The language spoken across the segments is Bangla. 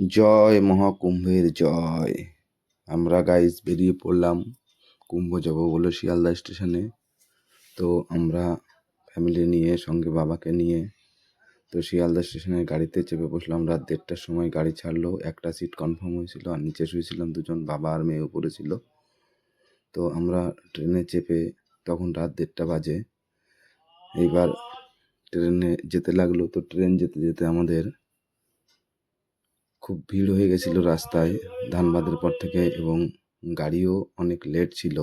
জয় মহাকুম্ভের জয়। আমরা গাইজ বেরিয়ে পড়লাম কুম্ভ যাব বলে শিয়ালদা স্টেশনে। তো আমরা ফ্যামিলি নিয়ে, সঙ্গে বাবাকে নিয়ে, তো শিয়ালদা স্টেশনে গাড়িতে চেপে বসলাম। রাত 1টার সময় গাড়ি ছাড়লো। একটা সিট কনফার্ম হয়েছিল, আর নিচে শুয়েছিলাম দুজন, বাবা আর মেয়ে উপরে ছিল। তো আমরা ট্রেনে চেপে, তখন রাত 1:30 বাজে। এইবার ট্রেনে যেতে লাগলো। তো ট্রেন যেতে যেতে আমাদের খুব ভিড় হয়ে গেছিল রাস্তায় ধানবাদের পর থেকে, এবং গাড়িও অনেক লেট ছিল।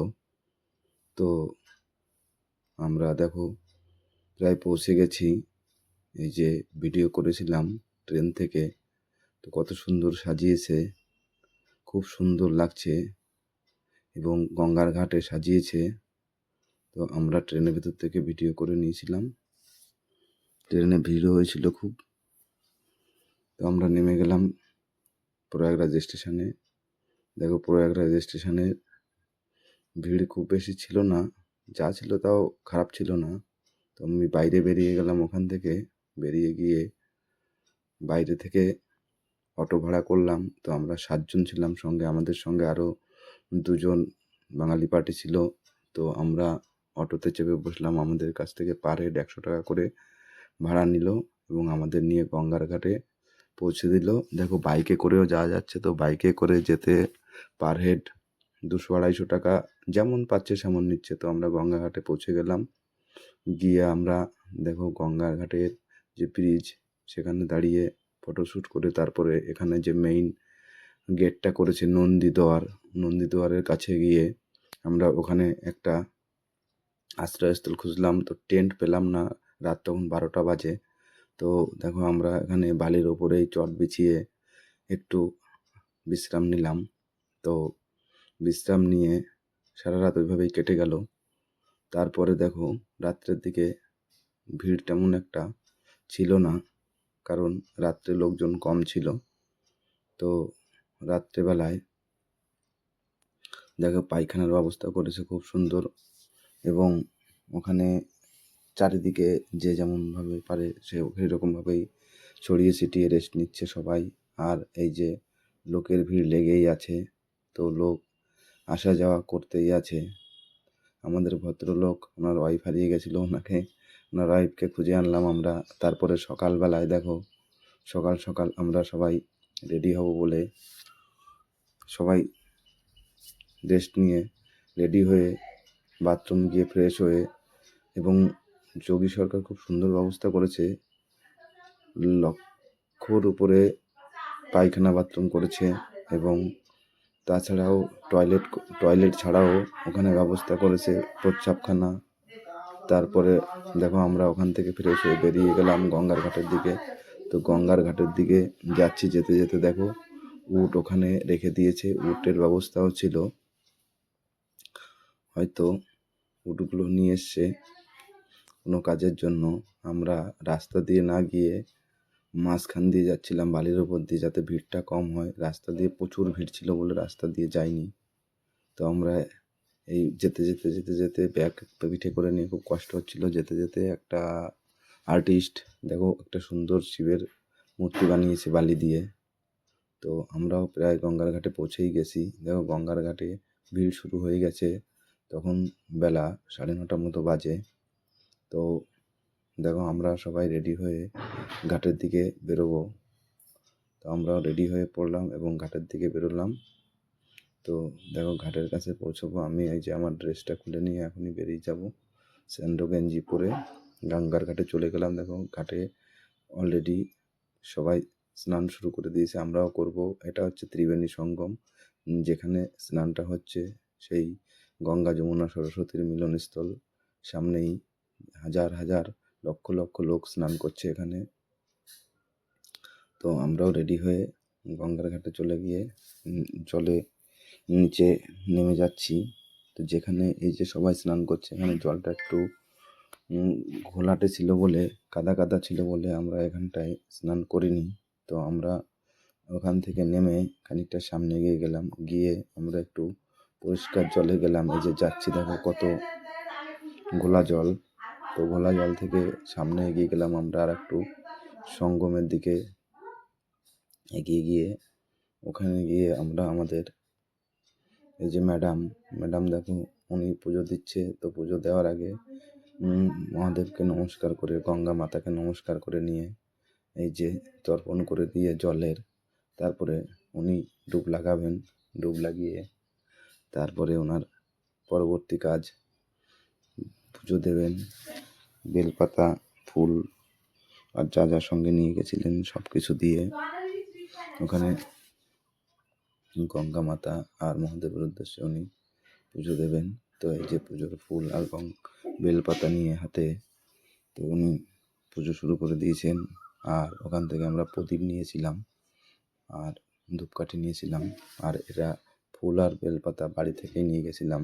তো আমরা দেখো প্রায় পৌঁছে গেছি। এই যে ভিডিও করেছিলাম ট্রেন থেকে, তো কত সুন্দর সাজিয়েছে, খুব সুন্দর লাগছে, এবং গঙ্গার ঘাটে সাজিয়েছে। তো আমরা ট্রেনের ভেতর থেকে ভিডিও করে নিয়েছিলাম। ট্রেনে ভিড়ও হয়েছিল খুব। তো আমরা নেমে গেলাম প্রয়াগরাজ স্টেশনে। দেখো প্রয়াগরাজ স্টেশনে ভিড় খুব বেশি ছিল না, যা ছিল তাও খারাপ ছিল না। তো আমি বাইরে বেরিয়ে গেলাম। ওখান থেকে বেরিয়ে গিয়ে বাইরে থেকে অটো ভাড়া করলাম। তো আমরা 7 জন ছিলাম সঙ্গে, আমাদের সঙ্গে আরও 2জন বাঙালি পার্টি ছিল। তো আমরা অটোতে চেপে বসলাম। আমাদের কাছ থেকে পার হেড 100 টাকা করে ভাড়া নিল, এবং আমাদের নিয়ে গঙ্গার ঘাটে পৌঁছে দিল। দেখো বাইকে করেও যাওয়া যাচ্ছে। তো বাইকে করে যেতে পার হেড 200-250 টাকা যেমন পাচ্ছে সেমন নিচ্ছে। তো আমরা গঙ্গা ঘাটে পৌঁছে গেলাম। গিয়ে আমরা দেখো গঙ্গার ঘাটের যে ব্রিজ, সেখানে দাঁড়িয়ে ফটোশ্যুট করে, তারপরে এখানে যে মেইন গেটটা করেছে নন্দীদুয়ারের কাছে গিয়ে আমরা ওখানে একটা আশ্রয়স্থল খুঁজলাম। তো টেন্ট পেলাম না, রাত তখন 12টা বাজে। তো দেখো আমরা এখানে বালির ওপরেই চট বিছিয়ে একটু বিশ্রাম নিলাম। তো বিশ্রাম নিয়ে সারা রাত ওইভাবেই কেটে গেল। তারপরে দেখো রাত্রের দিকে ভিড় তেমন একটা ছিল না, কারণ রাত্রে লোকজন কম ছিল। তো রাত্রেবেলায় দেখো পায়খানার ব্যবস্থা করেছে খুব সুন্দর, এবং ওখানে চারিদিকে যে যেমনভাবে পারে সে সেরকমভাবেই ছড়িয়ে ছিটিয়ে রেস্ট নিচ্ছে সবাই। আর এই যে লোকের ভিড় লেগেই আছে, তো লোক আসা যাওয়া করতেই আছে। আমাদের ভদ্রলোক, ওনার ওয়াইফ হারিয়ে গেছিলো, ওনার ওয়াইফকে খুঁজে আনলাম আমরা। তারপরে সকালবেলায় দেখো সকাল সকাল আমরা সবাই রেডি হব বলে সবাই রেস্ট নিয়ে রেডি হয়ে বাথরুম গিয়ে ফ্রেশ হয়ে, এবং যোগী সরকার খুব সুন্দর ব্যবস্থা করেছে, লক্ষর উপরে পায়খানা বাথরুম করেছে, এবং তাছাড়াও টয়লেট ছাড়াও ওখানে ব্যবস্থা করেছে প্রস্রাবখানা। তারপরে দেখো আমরা ওখান থেকে ফ্রেশ হয়ে বেরিয়ে গেলাম গঙ্গার ঘাটের দিকে। তো গঙ্গার ঘাটের দিকে যাচ্ছি, যেতে যেতে দেখো উট ওখানে রেখে দিয়েছে। উটের ব্যবস্থাও ছিল, হয়তো উটগুলো নিয়ে এসছে কোনো কাজের জন্য। আমরা রাস্তা দিয়ে না গিয়ে মাঝখান দিয়ে যাচ্ছিলাম, বালির ওপর দিয়ে, যাতে ভিড়টা কম হয়। রাস্তা দিয়ে প্রচুর ভিড় ছিল বলে রাস্তা দিয়ে যাইনি। তো আমরা এই যেতে যেতে যেতে যেতে ব্যাগ পিঠে করে নিয়ে খুব কষ্ট হচ্ছিল। যেতে যেতে একটা আর্টিস্ট দেখো একটা সুন্দর শিবের মূর্তি বানিয়েছে বালি দিয়ে। তো আমরাও প্রায় গঙ্গার ঘাটে পৌঁছেই গেছি। দেখো গঙ্গার ঘাটে ভিড় শুরু হয়ে গেছে, তখন বেলা 9:30 মতো বাজে। তো দেখো আমরা সবাই রেডি হয়ে ঘাটের দিকে বেরোবো। তো আমরাও রেডি হয়ে পড়লাম এবং ঘাটের দিকে বেরোলাম। তো দেখো ঘাটের কাছে পৌঁছবো। আমি এই যে আমার ড্রেসটা খুলে নিয়ে এখনই বেরিয়ে যাব। স্যান্ডো গেঞ্জি পরে গঙ্গার ঘাটে চলে গেলাম। দেখো ঘাটে অলরেডি সবাই স্নান শুরু করে দিয়েছে, আমরাও করব। এটা হচ্ছে ত্রিবেণী সঙ্গম, যেখানে স্নানটা হচ্ছে সেই গঙ্গা যমুনা সরস্বতীর মিলনস্থল। সামনেই হাজার হাজার লক্ষ লক্ষ লোক স্নান করছে এখানে। তো আমরাও রেডি হয়ে গঙ্গার ঘাটে চলে গিয়ে জলে নিচে নেমে যাচ্ছি। তো যেখানে এই যে সবাই স্নান করছে, এখানে জলটা একটু ঘোলাটে ছিল বলে, কাদা কাদা ছিল বলে আমরা এখানটায় স্নান করিনি। তো আমরা ওখান থেকে নেমে খানিকটা সামনে গেলাম, গিয়ে আমরা একটু পরিষ্কার জলে গেলাম। এই যে যাচ্ছি দেখো কত ঘোলা জল। তো ঘোলা জল থেকে সামনে এগিয়ে গেলাম আমরা আর একটু সঙ্গমের দিকে। এগিয়ে গিয়ে ওখানে গিয়ে আমরা আমাদের এই যে ম্যাডাম দেখো উনি পুজো দিচ্ছে। তো পুজো দেওয়ার আগে মহাদেবকে নমস্কার করে, গঙ্গা মাতাকে নমস্কার করে নিয়ে এই যে তর্পণ করে দিয়ে জলের, তারপরে উনি ডুব লাগাবেন। ডুব লাগিয়ে তারপরে ওনার পরবর্তী কাজ পুজো দেবেন। বেলপাতা, ফুল আর যা যা সঙ্গে নিয়ে গেছিলেন সব কিছু দিয়ে ওখানে গঙ্গা মাতা আর মহাদেবের উদ্দেশ্যে উনি পুজো দেবেন। তো এই যে পুজোর ফুল আর বেলপাতা নিয়ে হাতে, তো উনি পুজো শুরু করে দিয়েছেন। আর ওখান থেকে আমরা প্রদীপ নিয়েছিলাম আর ধূপকাঠি নিয়েছিলাম, আর এরা ফুল আর বেলপাতা বাড়ি থেকেই নিয়ে গেছিলাম।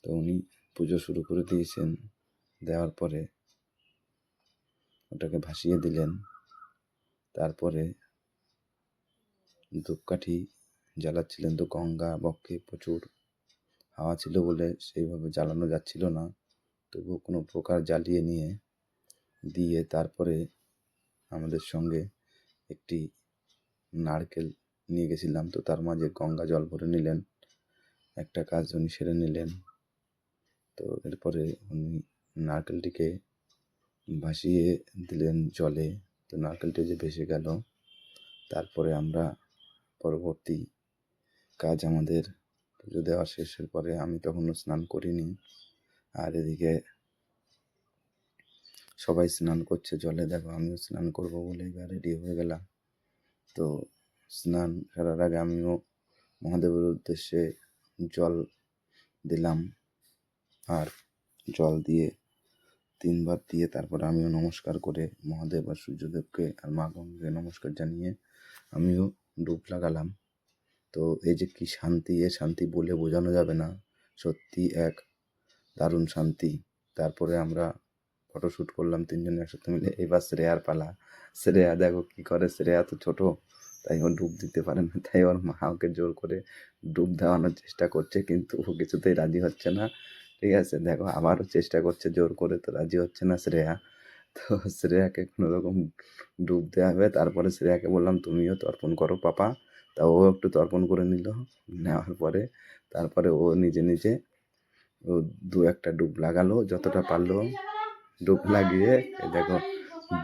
তো উনি পুজো শুরু করে দিয়েছেন। দেওয়ার পরে ওটাকে ভাসিয়ে দিলেন। তারপরে ধূপকাঠি জ্বালাচ্ছিলেন। তো গঙ্গা বক্ষে প্রচুর হাওয়া ছিল বলে সেইভাবে জ্বালানো যাচ্ছিল না, তবুও কোনো প্রকার জ্বালিয়ে নিয়ে দিয়ে তারপরে আমাদের সঙ্গে একটি নারকেল নিয়ে গেছিলাম। তো তার মাঝে গঙ্গা জল ভরে নিলেন, একটা কাজ উনি সেরে নিলেন। তো এরপরে উনি নারকেলটিকে ভাসিয়ে দিলেন জলে। তো নারকেলটি যে ভেসে গেল, তারপরে আমরা পরবর্তী কাজ আমাদের পুজো দেওয়া শেষের পরে আমি তখনও স্নান করিনি, আর এদিকে সবাই স্নান করছে জলে। দেখো আমিও স্নান করব বলে এবার রেডি হয়ে গেলাম। তো স্নান করার আগে আমিও মহাদেবের উদ্দেশ্যে জল দিলাম, আর জল দিয়ে 3 বার দিয়ে তারপরে আমিও নমস্কার করে মহাদেব আর সূর্যদেবকে আর মা গঙ্গাকে নমস্কার জানিয়ে আমিও ডুব লাগালাম। তো এই যে কি শান্তি, এ শান্তি বলে বোঝানো যাবে না, সত্যি এক দারুণ শান্তি। তারপরে আমরা ফটোশ্যুট করলাম 3 জনে একসাথে মিলে। এবার শ্রেয়ার পালা। শ্রেয়া দেখো কি করে, শ্রেয়া তো ছোটো, তাই ও ডুব দিতে পারে না, তাই ওর মা ওকে জোর করে ডুব দেওয়ানোর চেষ্টা করছে, কিন্তু ও কিছুতেই রাজি হচ্ছে না। ঠিক আছে, দেখো আবারও চেষ্টা করছে জোর করে, তো রাজি হচ্ছে না শ্রেয়া। তো শ্রেয়াকে কোনো রকম ডুব দেওয়া হবে। তারপরে শ্রেয়াকে বললাম তুমিও তর্পণ করো পাপা। তা ও একটু তর্পণ করে নিল। নেওয়ার পরে তারপরে ও নিজে নিজে ও 2-1টা ডুব লাগালো, যতটা পারলো ডুব লাগিয়ে। দেখো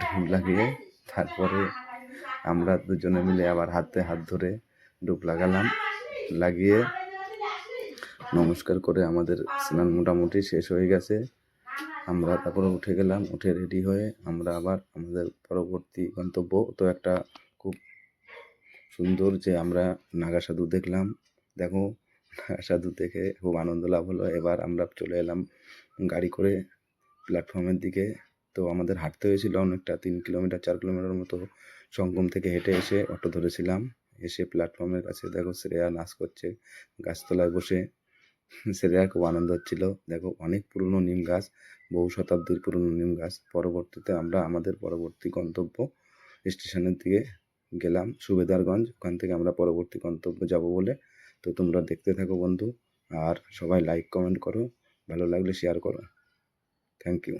ডুব লাগিয়ে তারপরে আমরা দুজনে মিলে আবার হাতে হাত ধরে ডুব লাগালাম। লাগিয়ে নমস্কার করে আমাদের স্নান মোটামুটি শেষ হয়ে গেছে। আমরা তারপরে উঠে গেলাম। উঠে রেডি হয়ে আমরা আবার আমাদের পরবর্তী গন্তব্য। তো একটা খুব সুন্দর যে আমরা নাগা সাধু দেখলাম। দেখো নাগা সাধু দেখে খুব আনন্দ লাভ হলো। এবার আমরা চলে এলাম গাড়ি করে প্ল্যাটফর্মের দিকে। তো আমাদের হাঁটতে হয়েছিল অনেকটা, 3 কিলোমিটার 4 কিলোমিটার মতো সঙ্গম থেকে হেঁটে এসে অটো ধরেছিলাম। এসে প্ল্যাটফর্মের কাছে দেখো শ্রেয়া নাচ করছে গাছতলায় বসে। শ্রেয়ার খুব আনন্দ হচ্ছিল। দেখো অনেক পুরনো নিম গাছ, বহু শতাব্দীর পুরনো নিম গাছ। পরবর্তীতে আমরা আমাদের পরবর্তী গন্তব্য স্টেশনের দিকে গেলাম, সুবেদারগঞ্জ। ওখান থেকে আমরা পরবর্তী গন্তব্য যাব বলে। তো তোমরা দেখতে থাকো বন্ধু, আর সবাই লাইক কমেন্ট করো, ভালো লাগলে শেয়ার করো। Thank you.